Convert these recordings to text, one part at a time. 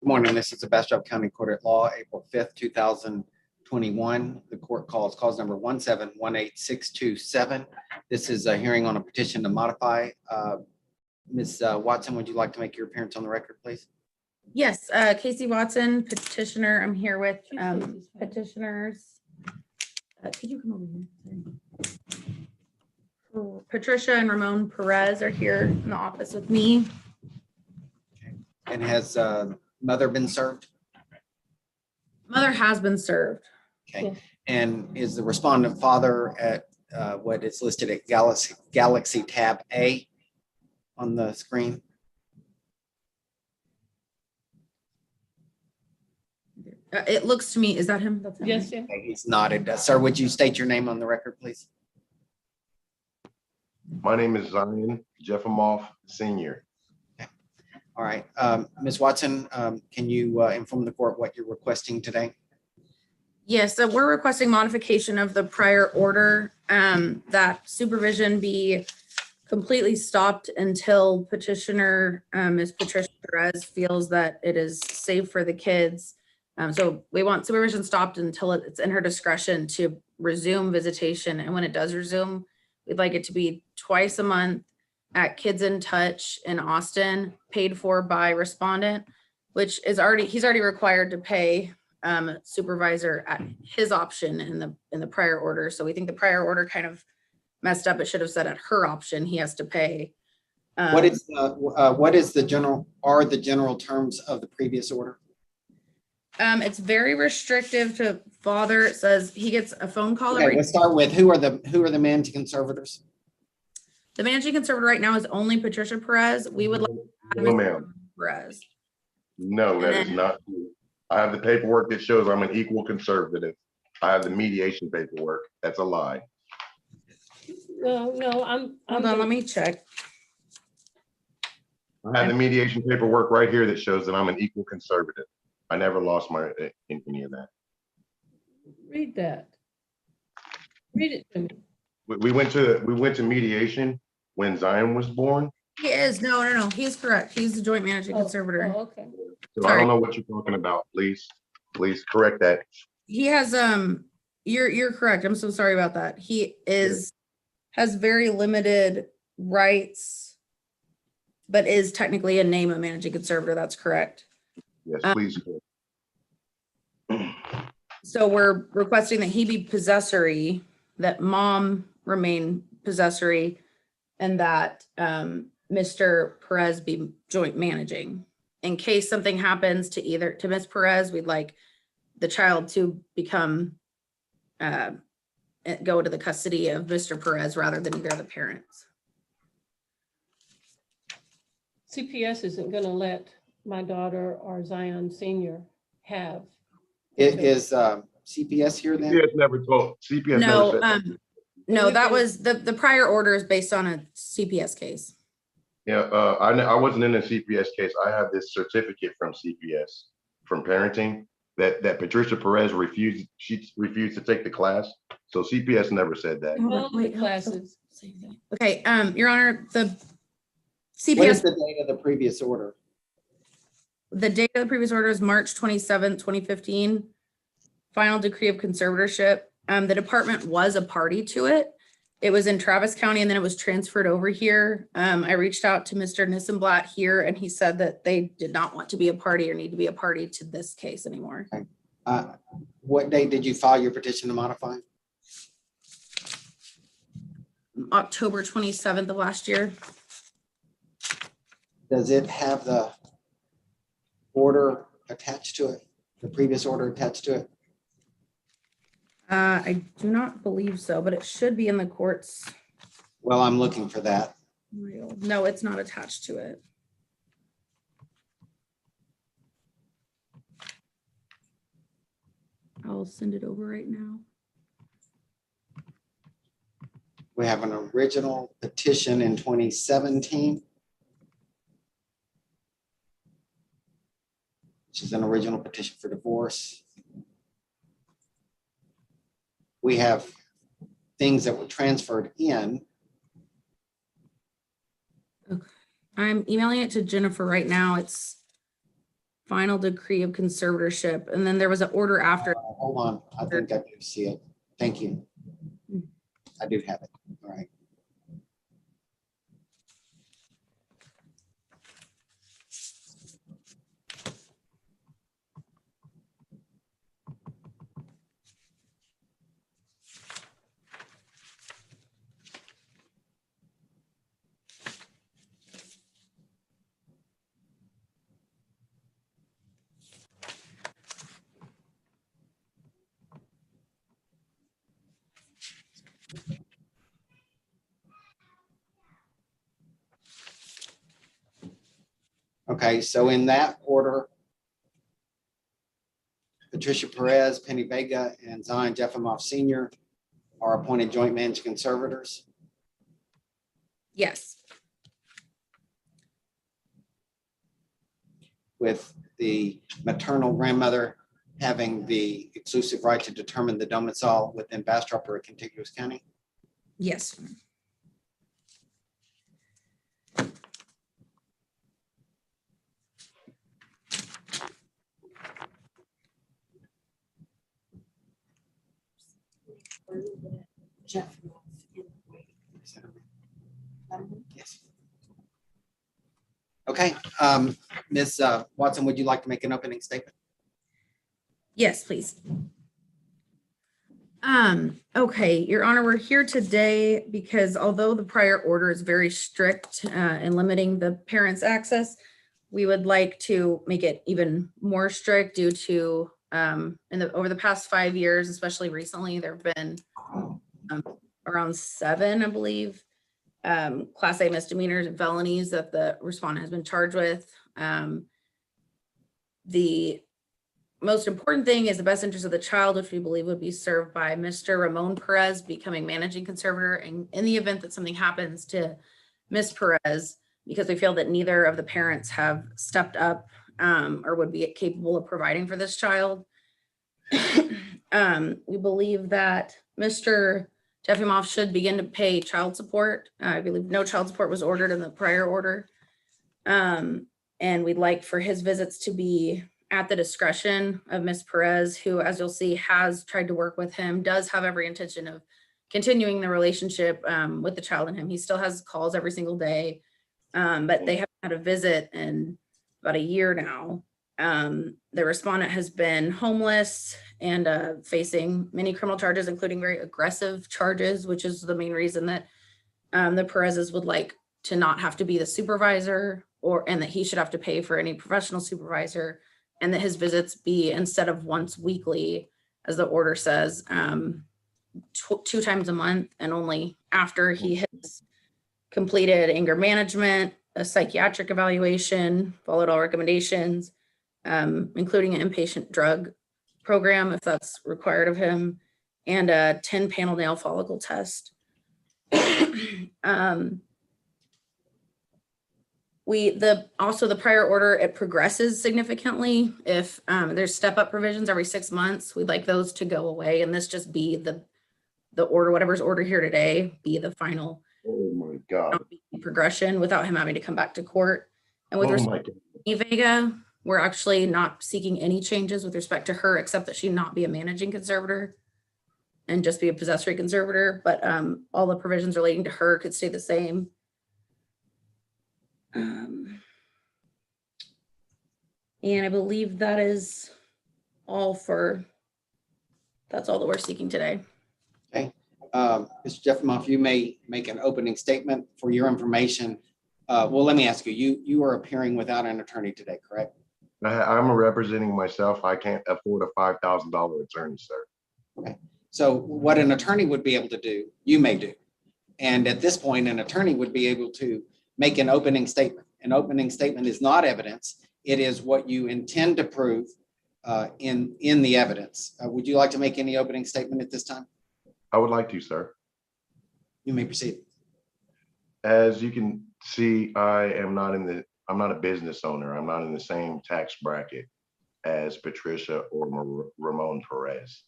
Good morning. This is the Bastrop County Court at Law, April 5th, 2021. The court calls number 1718627. This is a hearing on a petition to modify. Ms. Watson, would you like to make your appearance on the record, please? Yes, Casey Watson, petitioner. I'm here with petitioners. Could you come over here? Sorry. Patricia and Ramon Perez are here in the office with me. Okay. And has mother been served? Mother has been served. Okay. And is the respondent father at what is listed at Galaxy tab A on the screen? It looks to me, is that him? That's him, Yes, right? yeah. Okay, he's nodded. Sir, would you state your name on the record, please? My name is Zion Jefimoff Sr. All right. Ms. Watson, can you inform the court what you're requesting today? Yes, so we're requesting modification of the prior order, that supervision be completely stopped until petitioner, Ms. Patricia Perez, feels that it is safe for the kids. So we want supervision stopped until it's in her discretion to resume visitation. And when it does resume, we'd like it to be twice a month at Kids in Touch in Austin, paid for by respondent, which is he's already required to pay supervisor at his option in the prior order. So we think the prior order kind of messed up. It should have said at her option, he has to pay. What is the general terms of the previous order? It's very restrictive to father. It says he gets a phone call. Okay, let's start with who are the managing conservators? The managing conservator right now is only Patricia Perez. We would like No, ma'am. Perez. No, that is not true. I have the paperwork that shows I'm an equal conservative. I have the mediation paperwork. That's a lie. No, Hold on, let me check. I have the mediation paperwork right here that shows that I'm an equal conservative. I never lost in any of that. read that. Read it to me. We went to mediation when Zion was born. He is. No. He's correct. He's the joint managing conservator. Oh, okay. So Sorry. I don't know what you're talking about. Please correct that. He has you're correct. I'm so sorry about that. He has very limited rights, but is technically a name of managing conservator. That's correct. Yes, please. So we're requesting that he be possessory, that mom remain possessory, and that Mr. Perez be joint managing. In case something happens to Ms. Perez, we'd like the child to become go to the custody of Mr. Perez rather than either of the parents. CPS isn't gonna let my daughter or Zion Senior have. Is CPS here then? CPS never told. CPS No, never said that. no, that was the prior order is based on a CPS case. Yeah, I wasn't in a CPS case. I have this certificate from CPS from parenting that Patricia Perez refused. She refused to take the class. So CPS never said that. All the classes. Okay, Your Honor, the What is CPS, the date of the previous order? the date of the previous order is March 27th, 2015. Final decree of conservatorship. The department was a party to it. It was in Travis County and then it was transferred over here. I reached out to Mr. Nissenblatt here and he said that they did not want to be a party or need to be a party to this case anymore. What date did you file your petition to modify? October 27th of last year. Does it have the order attached to it? The previous order attached to it? I do not believe so, but it should be in the court's. Well, I'm looking for that. No, it's not attached to it. I'll send it over right now. We have an original petition in 2017, which is an original petition for divorce. We have things that were transferred in. Okay. I'm emailing it to Jennifer right now. It's final decree of conservatorship. And then there was an order after. Hold on, I think I do see it. Thank you. I do have it. All right. Okay, so in that order, Patricia Perez, Penny Vega, and Zion Jefimoff Sr. are appointed joint managed conservators. Yes. With the maternal grandmother having the exclusive right to determine the domicile within Bastrop or a contiguous county. Yes. Yes. Okay, Ms. Watson, would you like to make an opening statement? Yes, please. Okay, Your Honor, we're here today because although the prior order is very strict in limiting the parents' access, we would like to make it even more strict due to over the past 5 years, especially recently, there have been around 7, I believe, Class A misdemeanors and felonies that the respondent has been charged with. The most important thing is the best interest of the child, which we believe would be served by Mr. Ramon Perez becoming managing conservator. And in the event that something happens to Ms. Perez, because we feel that neither of the parents have stepped up or would be capable of providing for this child, we believe that Mr. Jefimoff should begin to pay child support. I believe no child support was ordered in the prior order. And we'd like for his visits to be at the discretion of Ms. Perez, who, as you'll see, has tried to work with him, does have every intention of continuing the relationship with the child and him. He still has calls every single day, but they haven't had a visit in about a year now. The respondent has been homeless and facing many criminal charges, including very aggressive charges, which is the main reason that the Perez's would like to not have to be the supervisor and that he should have to pay for any professional supervisor, and that his visits be, instead of once weekly, as the order says, 2 times a month, and only after he has completed anger management, a psychiatric evaluation, followed all recommendations, including an inpatient drug program if that's required of him, and a 10-panel nail follicle test. Also the prior order, it progresses significantly. If there's step-up provisions every 6 months, we'd like those to go away, and this just be the order, whatever's ordered here today, be the final Oh my God. progression without him having to come back to court. And with Oh respect my God. to Vega, we're actually not seeking any changes with respect to her, except that she not be a managing conservator and just be a possessory conservator, but all the provisions relating to her could stay the same. And I believe that is all that's all that we're seeking today. Okay, Mr. Jefimoff, you may make an opening statement for your information. Well, let me ask you, you are appearing without an attorney today, correct? I'm representing myself. I can't afford a $5,000 attorney, sir. Okay, so what an attorney would be able to do, you may do. And at this point, an attorney would be able to make an opening statement. An opening statement is not evidence. It is what you intend to prove in the evidence. Would you like to make any opening statement at this time? I would like to, sir. You may proceed. As you can see, I'm not a business owner. I'm not in the same tax bracket as Patricia or Ramon Perez.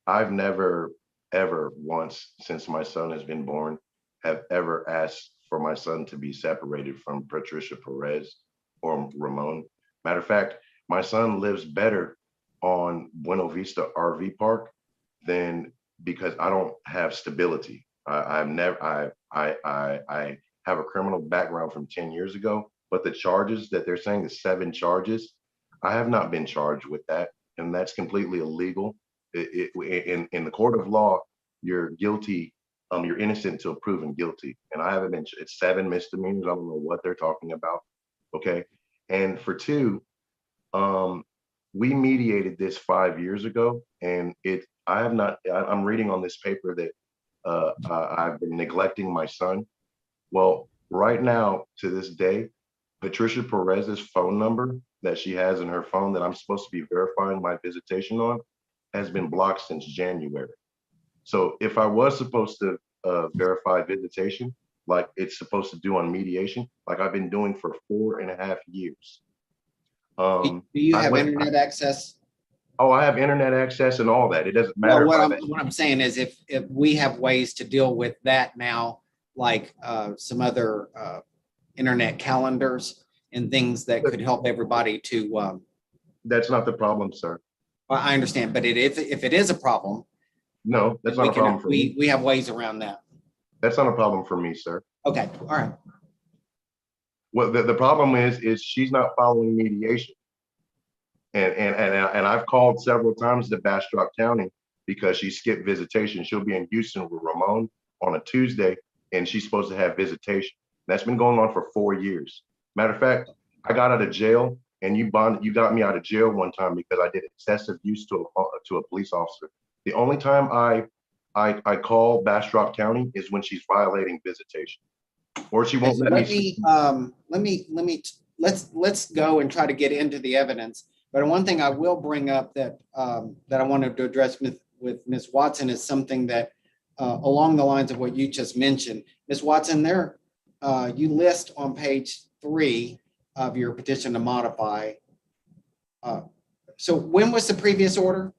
I've never, ever once since my son has been born, have ever asked for my son to be separated from Patricia Perez or Ramon. Matter of fact, my son lives better on Buena Vista RV Park than because I don't have stability. I have a criminal background from 10 years ago, but the charges that they're saying, the 7 charges, I have not been charged with that, and that's completely illegal. In the court of law, you're guilty, you're innocent until proven guilty, and I haven't been. It's 7 misdemeanors. I don't know what they're talking about. Okay, and for 2, we mediated this 5 years ago, and I have not. I'm reading on this paper that I've been neglecting my son. Well, right now, to this day, Patricia Perez's phone number that she has in her phone that I'm supposed to be verifying my visitation on has been blocked since January. So if I was supposed to verify visitation, like it's supposed to do on mediation, like I've been doing for 4.5 years. Do you have internet access? Oh, I have internet access and all that. It doesn't matter. Well, what I'm saying is if we have ways to deal with that now, like some other internet calendars and things that could help everybody to. That's not the problem, sir. Well, I understand, but if it is a problem. No, that's not a problem for me. We have ways around that. That's not a problem for me, sir. Okay, all right. Well, the problem is she's not following mediation. And I've called several times to Bastrop County because she skipped visitation. She'll be in Houston with Ramon on a Tuesday, and she's supposed to have visitation. That's been going on for 4 years. Matter of fact, I got out of jail, and you got me out of jail one time because I did excessive use to a police officer. The only time I call Bastrop County is when she's violating visitation, or she won't let me. Let's go and try to get into the evidence. But one thing I will bring up that I wanted to address with Ms. Watson is something that along the lines of what you just mentioned. Ms. Watson, there you list on page 3 of your petition to modify. So when was the previous order?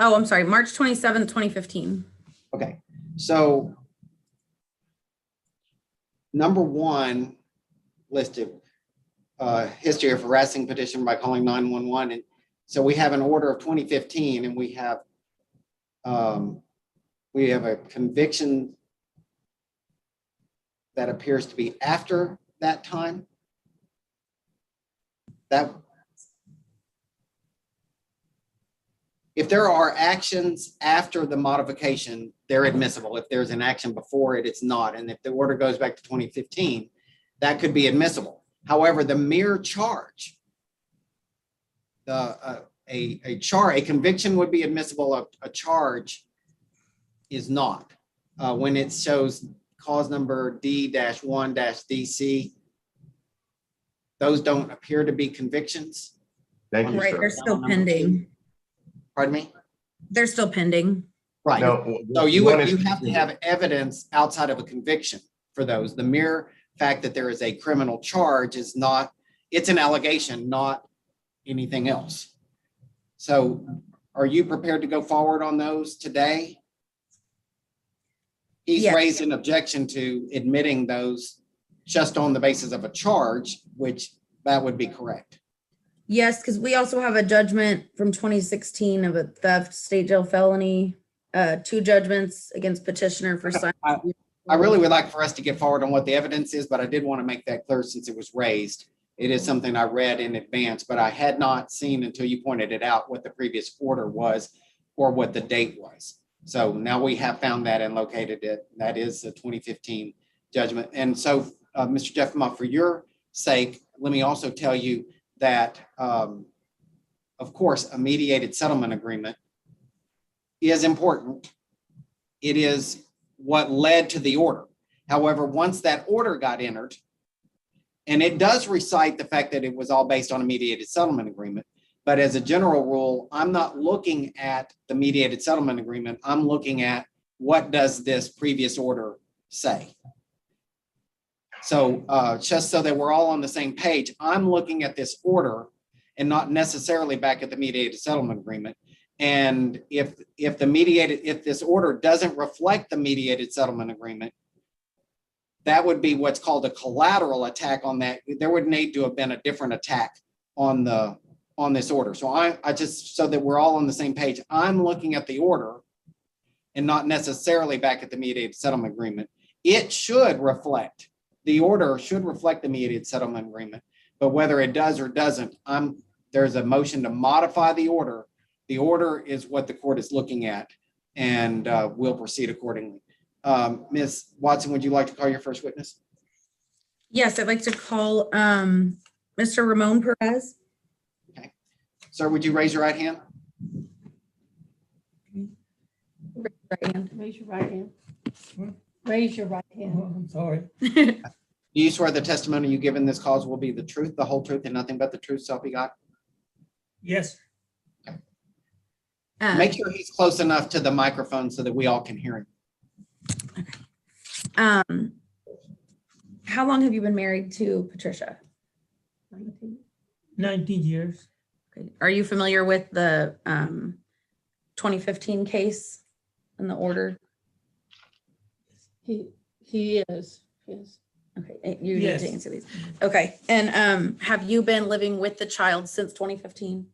Oh, I'm sorry, March 27th, 2015. Okay, so number 1 listed history of harassing petition by calling 911. And so we have an order of 2015 and we have a conviction that appears to be after that time. That if there are actions after the modification, they're admissible. If there's an action before it, it's not. And if the order goes back to 2015, that could be admissible. However, the mere charge, a conviction would be admissible. A charge is not. When it shows cause number D-1-DC, those don't appear to be convictions. Thank you, Right, sir. they're still pending. Pardon me? They're still pending. Right. No, So you have to have evidence outside of a conviction for those. The mere fact that there is a criminal charge is not, it's an allegation, not anything else. So are you prepared to go forward on those today? He's Yes. raised an objection to admitting those just on the basis of a charge, which that would be correct. Yes, because we also have a judgment from 2016 of a theft state jail felony, 2 judgments against petitioner for signing. I really would like for us to get forward on what the evidence is, but I did want to make that clear since it was raised. It is something I read in advance, but I had not seen until you pointed it out what the previous order was or what the date was. So now we have found that and located it. That is the 2015 judgment. And so, Mr. Jefimoff, for your sake, let me also tell you that, of course, a mediated settlement agreement is important. It is what led to the order. However, once that order got entered, and it does recite the fact that it was all based on a mediated settlement agreement, but as a general rule, I'm not looking at the mediated settlement agreement. I'm looking at what does this previous order say. So just so that we're all on the same page, I'm looking at this order and not necessarily back at the mediated settlement agreement. And if this order doesn't reflect the mediated settlement agreement, that would be what's called a collateral attack on that. There would need to have been a different attack on this order. So I just, so that we're all on the same page, I'm looking at the order and not necessarily back at the mediated settlement agreement. It should reflect, the order should reflect the mediated settlement agreement, but whether it does or doesn't, there's a motion to modify the order. The order is what the court is looking at, and we'll proceed accordingly. Ms. Watson, would you like to call your first witness? Yes, I'd like to call Mr. Ramon Perez. Okay. Sir, would you raise your right hand? Right hand. Raise your right hand. Raise your right hand. Oh, I'm sorry. Do you swear the testimony you give in this cause will be the truth, the whole truth, and nothing but the truth, so help you God? Yes, Make sure he's close enough to the microphone so that we all can hear him. How long have you been married to Patricia? 19 years. Okay. Are you familiar with the 2015 case and the order? He is, yes. Okay, you need Yes. to answer these. Okay, and have you been living with the child since 2015?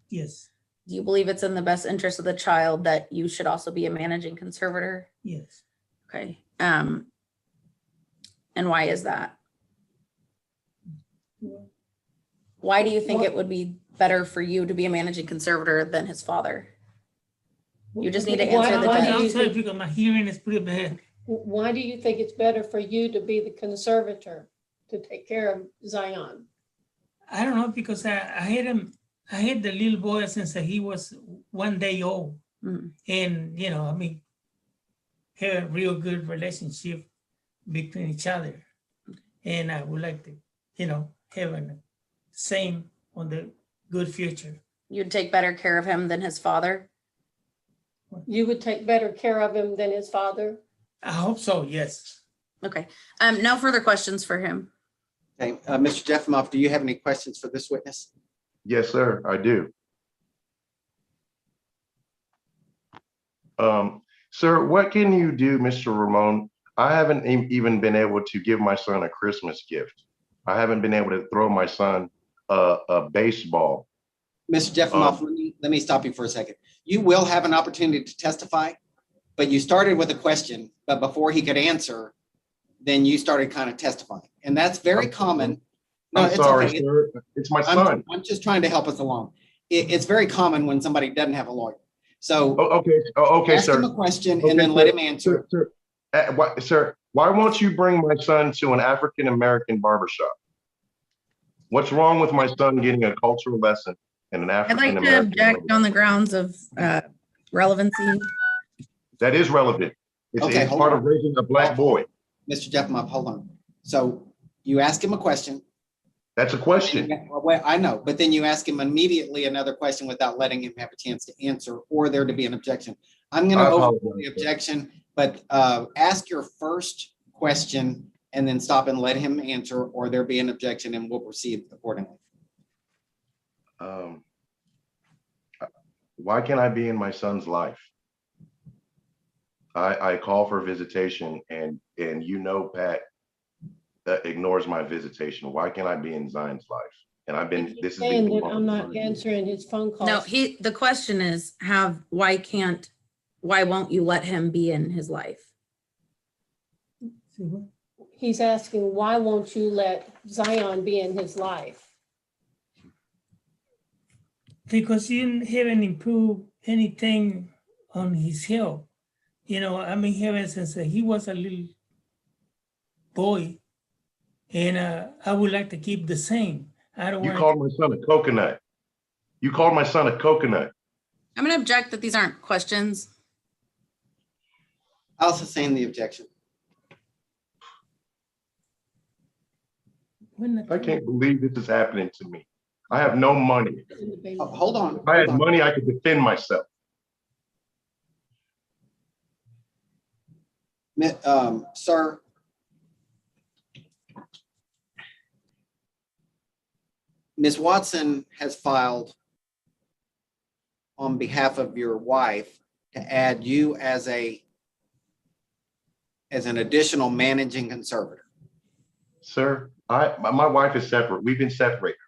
Yes, Do you believe it's in the best interest of the child that you should also be a managing conservator? yes. Okay, and why is that? Why do you think it would be better for you to be a managing conservator than his father? You just need to answer the Why do question. you I'm sorry think- because my hearing is pretty bad. Why do you think it's better for you to be the conservator, to take care of Zion? I don't know because I had the little boy since he was 1 day old. Mm. And, I mean, have a real good relationship between each other. And I would like to, have a same on the good future. You'd take better care of him than his father? You would take better care of him than his father? I hope so, yes. Okay, no further questions for him. Okay, Mr. Jefimoff, do you have any questions for this witness? Yes, sir, I do. Sir, what can you do, Mr. Ramon? I haven't even been able to give my son a Christmas gift. I haven't been able to throw my son a baseball. Mr. Jefimoff, let me stop you for a second. You will have an opportunity to testify, but you started with a question, but before he could answer, then you started kind of testifying. And that's very common. No, I'm it's sorry, okay. sir. It's my son. I'm just trying to help us along. It's very common when somebody doesn't have a lawyer. So Okay, ask him sir. a question Okay, and then sir. let him answer. Sir, why won't you bring my son to an African-American barbershop? What's wrong with my son getting a cultural lesson in an I'd like to African-American? object on the grounds of relevancy. That is relevant. Okay, It's hold part on. of raising a black boy. Mr. Jefimoff, hold on. So you ask him a question. That's a question. Well, I know, but then you ask him immediately another question without letting him have a chance to answer or there to be an objection. I'm going I to overrule apologize, the sir. objection, but ask your first question and then stop and let him answer or there be an objection and we'll proceed accordingly. Why can't I be in my son's life? I call for visitation and Pat ignores my visitation. Why can't I be in Zion's life? And I've been, this is. And that I'm not answering his phone calls. No, the question is why won't you let him be in his life? See what? He's asking, why won't you let Zion be in his life? Because you haven't improved anything on his health. I've been having since he was a little boy, and I would like to keep the same. I don't You want. called my son a coconut. You called my son a coconut. I'm going to object that these aren't questions. I'll sustain the objection. I can't believe this is happening to me. I have no money. Hold on. If I had hold on. money, I could defend myself. Sir, Ms. Watson has filed on behalf of your wife to add you as an additional managing conservator. Sir, my wife is separate. We've been separated.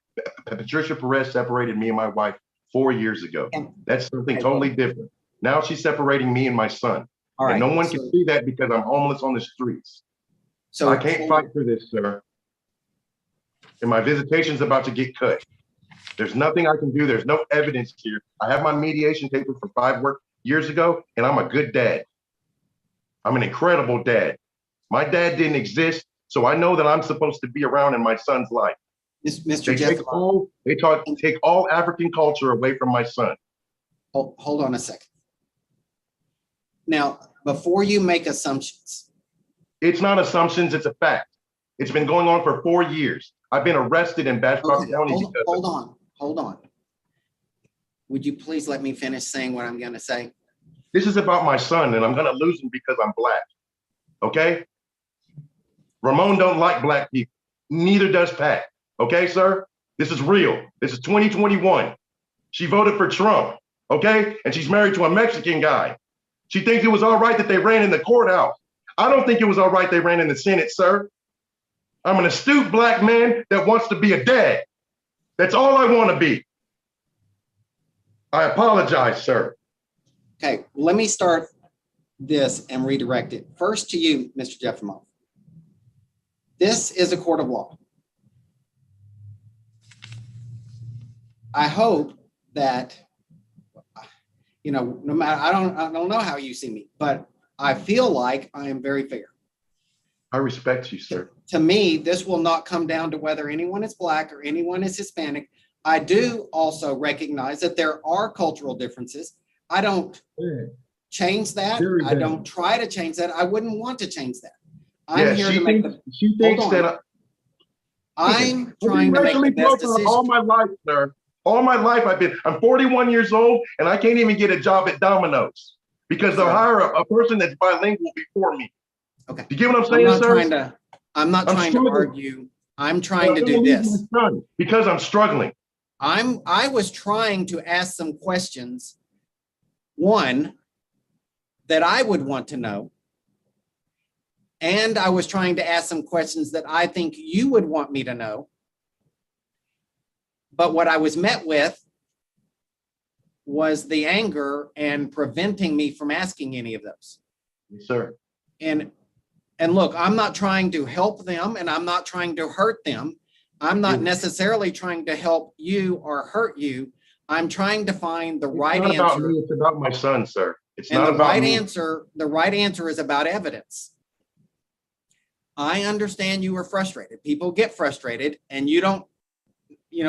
Patricia Perez separated me and my wife 4 years ago. That's something totally different. Now she's separating me and my son. All right. And no one can see that because I'm homeless on the streets. So I can't fight for this, sir. And my visitation's about to get cut. There's nothing I can do. There's no evidence here. I have my mediation paper from 5 years ago, and I'm a good dad. I'm an incredible dad. My dad didn't exist, so I know that I'm supposed to be around in my son's life. Mr. They Jefimoff, take all African culture away from my son. hold on a second. Now, before you make assumptions, It's not assumptions, it's a fact. It's been going on for 4 years. I've been arrested in Bastrop County. Hold on. Would you please let me finish saying what I'm going to say? This is about my son, and I'm gonna lose him because I'm black. Okay? Ramon don't like black people. Neither does Pat. Okay, sir? This is real. This is 2021. She voted for Trump. Okay? And she's married to a Mexican guy. She thinks it was all right that they ran in the courthouse. I don't think it was all right they ran in the Senate, sir. I'm an astute black man that wants to be a dad. That's all I want to be. I apologize, sir. Okay, let me start this and redirect it. First to you, Mr. Jefimoff. This is a court of law. I hope that, no matter, I don't know how you see me, but I feel like I am very fair. I respect you, sir. To me, this will not come down to whether anyone is black or anyone is Hispanic. I do also recognize that there are cultural differences. I don't change that. I don't try to change that. I wouldn't want to change that. I'm here to make the. She thinks that I'm trying to make the best decision. All my life, sir. All my life I'm 41 years old and I can't even get a job at Domino's because they'll hire a person that's bilingual before me. Okay. You get what I'm saying, sir? I'm not trying to argue. I'm trying to do this. Because I'm struggling. I was trying to ask some questions. One, that I would want to know. And I was trying to ask some questions that I think you would want me to know. But what I was met with was the anger and preventing me from asking any of those. Yes, sir. And look, I'm not trying to help them and I'm not trying to hurt them. I'm not necessarily trying to help you or hurt you. I'm trying to find the right answer. It's not about me, it's about my son, sir. It's not about me. The right answer is about evidence. I understand you are frustrated. People get frustrated and you don't,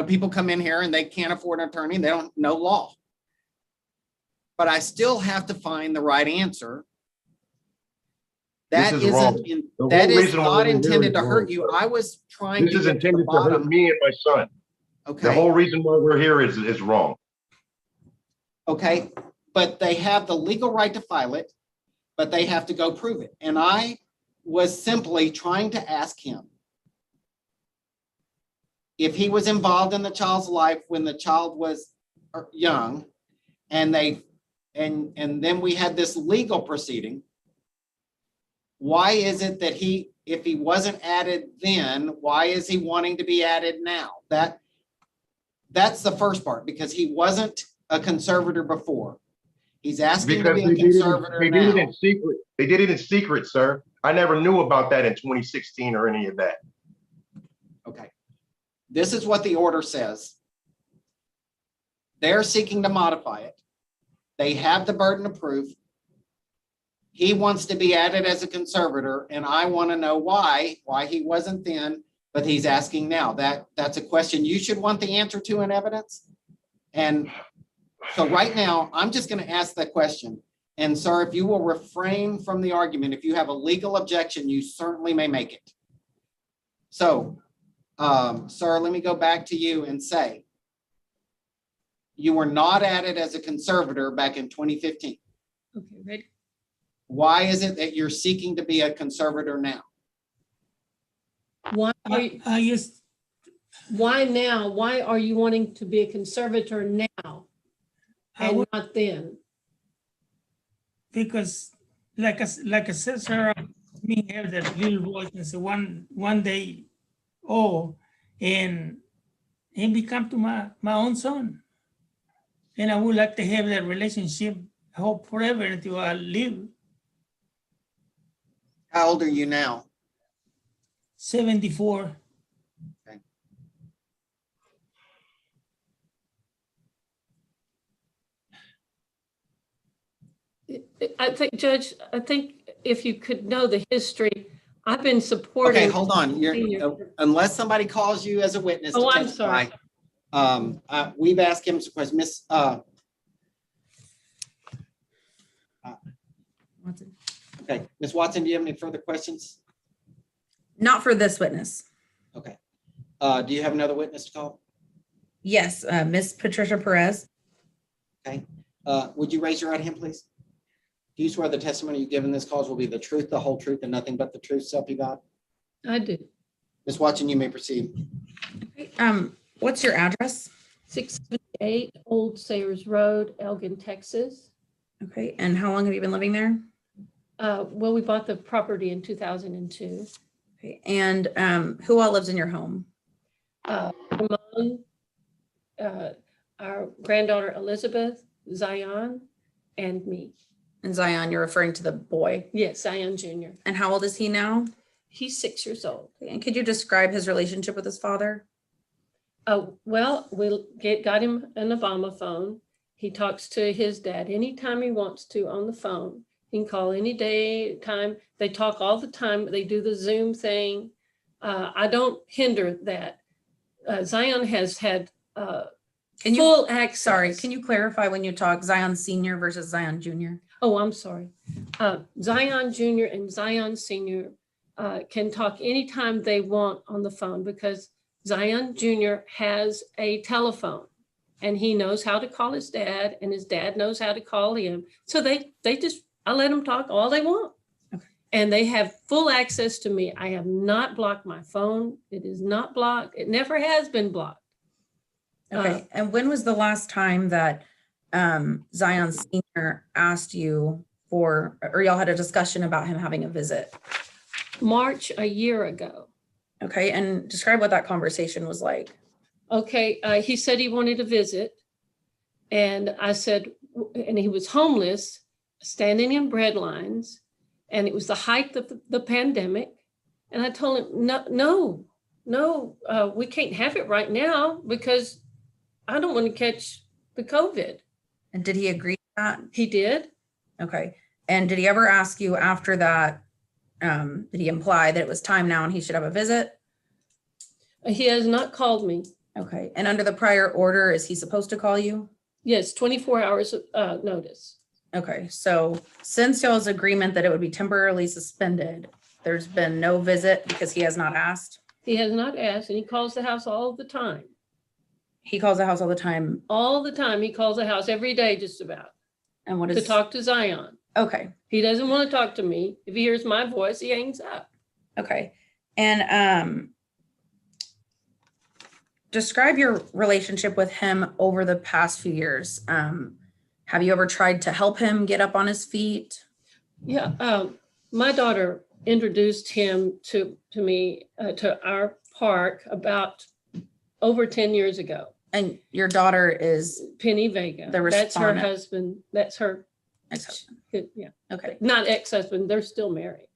people come in here and they can't afford an attorney and they don't know law. But I still have to find the right answer. That is not intended to hurt you. I was trying to get to the bottom. This is intended to hurt me and my son. Okay. The whole reason why we're here is wrong. Okay, but they have the legal right to file it, but they have to go prove it. And I was simply trying to ask him if he was involved in the child's life when the child was young, and then we had this legal proceeding. Why is it that if he wasn't added then, why is he wanting to be added now? That's the first part, because he wasn't a conservator before. He's asking to be a conservator now. They did it in secret. They did it in secret, sir. I never knew about that in 2016 or any of that. Okay. This is what the order says. They're seeking to modify it. They have the burden of proof. He wants to be added as a conservator, and I want to know why he wasn't then, but he's asking now. That's a question you should want the answer to in evidence. And so right now, I'm just going to ask that question. And sir, if you will refrain from the argument, if you have a legal objection, you certainly may make it. So, sir, let me go back to you and say, you were not added as a conservator back in 2015. Okay, ready? Why is it that you're seeking to be a conservator now? Why? I just Why now? Why are you wanting to be a conservator now I and would, not then? because like I said, sir, me have that little boy since one day old, and he become to my own son. And I would like to have that relationship, I hope forever until I live. How old are you now? 74. I think, Judge, I think if you could know the history, I've been Okay, supporting. hold on. Unless somebody calls you as a witness to Oh, I'm testify. sorry. We've asked him some questions. Miss, Watson. okay, Miss Watson, do you have any further questions? Not for this witness. Okay. Do you have another witness to call? Yes, Miss Patricia Perez. Okay. Would you raise your right hand, please? Do you swear the testimony you give in this cause will be the truth, the whole truth, and nothing but the truth, so help you God? I do. Ms. Watson, you may proceed. What's your address? 678 Old Sayers Road, Elgin, Texas. Okay, and how long have you been living there? Well, we bought the property in 2002. Okay, and who all lives in your home? Ramon, our granddaughter Elizabeth, Zion, and me. And Zion, you're referring to the boy. Yes, Zion Jr. And how old is he now? He's 6 years old. Okay, and could you describe his relationship with his father? Well, we got him an Obama phone. He talks to his dad anytime he wants to on the phone. He can call any day, time. They talk all the time. They do the Zoom thing. I don't hinder that. Zion has had full access. Sorry, can you clarify when you talk Zion Senior versus Zion Junior? Oh, I'm sorry. Zion Jr. and Zion Sr. Can talk anytime they want on the phone because Zion Jr. has a telephone and he knows how to call his dad and his dad knows how to call him. So I let them talk all they want. Okay. And they have full access to me. I have not blocked my phone. It is not blocked. It never has been blocked. Okay, and when was the last time that Zion Senior asked you for, or y'all had a discussion about him having a visit? March a year ago. Okay, and describe what that conversation was like. Okay, he said he wanted to visit. And I said, and he was homeless, standing in bread lines. And it was the height of the pandemic. And I told him, no, we can't have it right now because I don't want to catch the COVID. And did he agree to that? He did. Okay, and did he ever ask you after that, did he imply that it was time now and he should have a visit? He has not called me. Okay, and under the prior order, is he supposed to call you? Yes, 24 hours notice. Okay, so since y'all's agreement that it would be temporarily suspended, there's been no visit because he has not asked? He has not asked, and he calls the house all the time. He calls the house all the time. All the time. He calls the house every day, just about, And what to is? talk to Zion. Okay, He doesn't want to talk to me. If he hears my voice, he hangs up. okay. And describe your relationship with him over the past few years. Have you ever tried to help him get up on his feet? Yeah, my daughter introduced him to me, to our park about over 10 years ago. And your daughter is Penny Vega. The That's her respondent. husband. That's her. ex-husband. Yeah, Okay, not ex-husband. They're still married.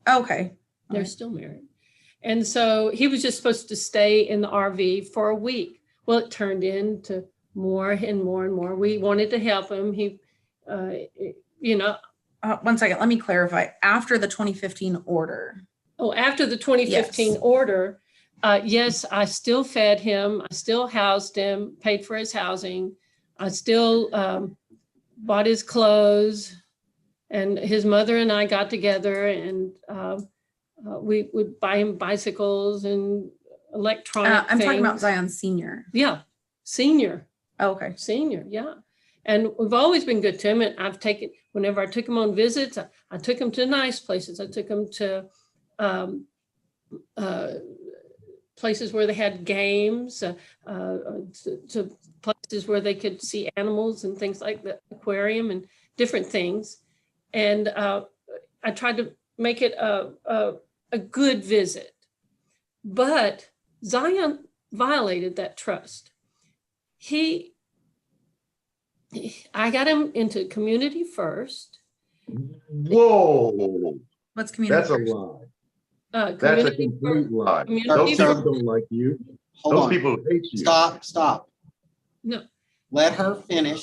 okay. They're Alright. still married. And so he was just supposed to stay in the RV for a week. Well, it turned into more and more and more. We wanted to help him. He, you know, 1 second, let me clarify. After the 2015 order, after the 2015 Yes. order, yes, I still fed him. I still housed him, paid for his housing. I still bought his clothes. And his mother and I got together and we would buy him bicycles and electronic I'm talking about things. Zion Senior. Yeah, senior, Okay, yeah. And we've always been good to him. And whenever I took him on visits, I took him to nice places. I took him to places where they had games, to places where they could see animals and things like the aquarium and different things. And I tried to make it a good visit. But Zion violated that trust. I got him into Community First. Whoa, What's community? that's a first? lie. That's a Community complete lie. Community Those Sir, people don't like you. Hold Those on. people hate you. Stop. No, Let her finish.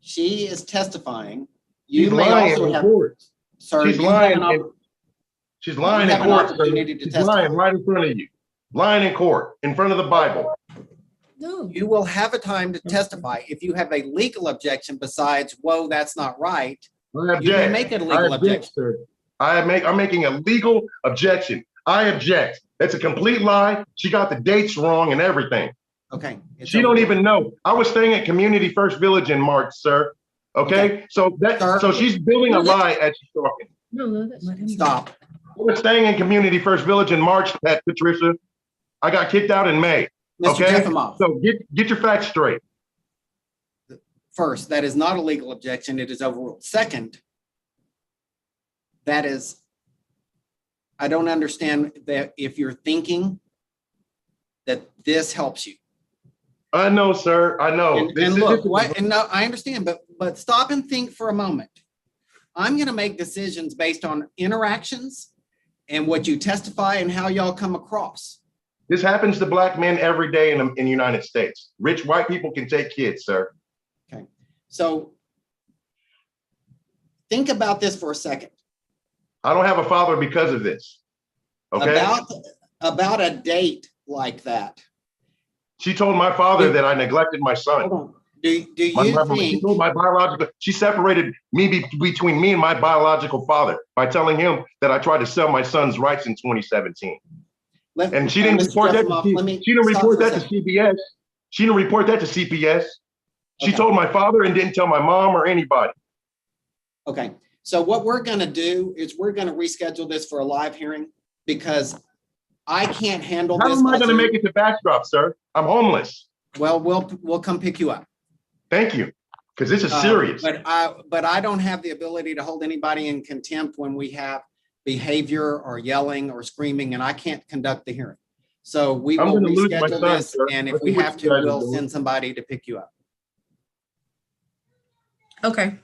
She is testifying. She's You may lying also in have, court. sir, She's you have lying. an op- She's lying You in have an court, sir. opportunity to She's testify. lying right in front of you. Lying in court, in front of the Bible. no. You will have a time to testify. If you have a legal objection besides, whoa, that's not right, I you object. may make it a legal objection. Sir. I'm making a legal objection. I object. That's a complete lie. She got the dates wrong and everything. Okay. it's She don't over. even know. I was staying at Community First Village in March, sir. Okay, so Sir. she's building a lie as she's talking. No, that's Stop. I was staying in Community First Village in March, Patricia. I got kicked out in May. Mr. Okay, Jefimoff, so get your facts straight. first, that is not a legal objection. It is overruled. Second, that is, I don't understand that if you're thinking that this helps you. I know, sir. I know. And look, no, I understand, but stop and think for a moment. I'm gonna make decisions based on interactions and what you testify and how y'all come across. This happens to black men every day in the United States. Rich white people can take kids, sir. Okay, so think about this for a second. I don't have a father because of this. Okay. About a date like that. She told my father that I neglected my son. Hold on. Do you She think, told my biological, she separated me between me and my biological father by telling him that I tried to sell my son's rights in 2017. And she didn't report that. She didn't report that to CBS. She didn't report that to CPS. She Okay. told my father and didn't tell my mom or anybody. okay, so what we're gonna do is we're gonna reschedule this for a live hearing because I can't handle How this. am I going to by make Zoom. it to Bastrop, sir? I'm homeless. Well, we'll come pick you up. Thank you, because this is serious. But I don't have the ability to hold anybody in contempt when we have behavior or yelling or screaming, and I can't conduct the hearing. So we I'm will gonna lose my reschedule son, this, sir. and I if see we what have you to, guys are we'll doing. send somebody to pick you up. Okay.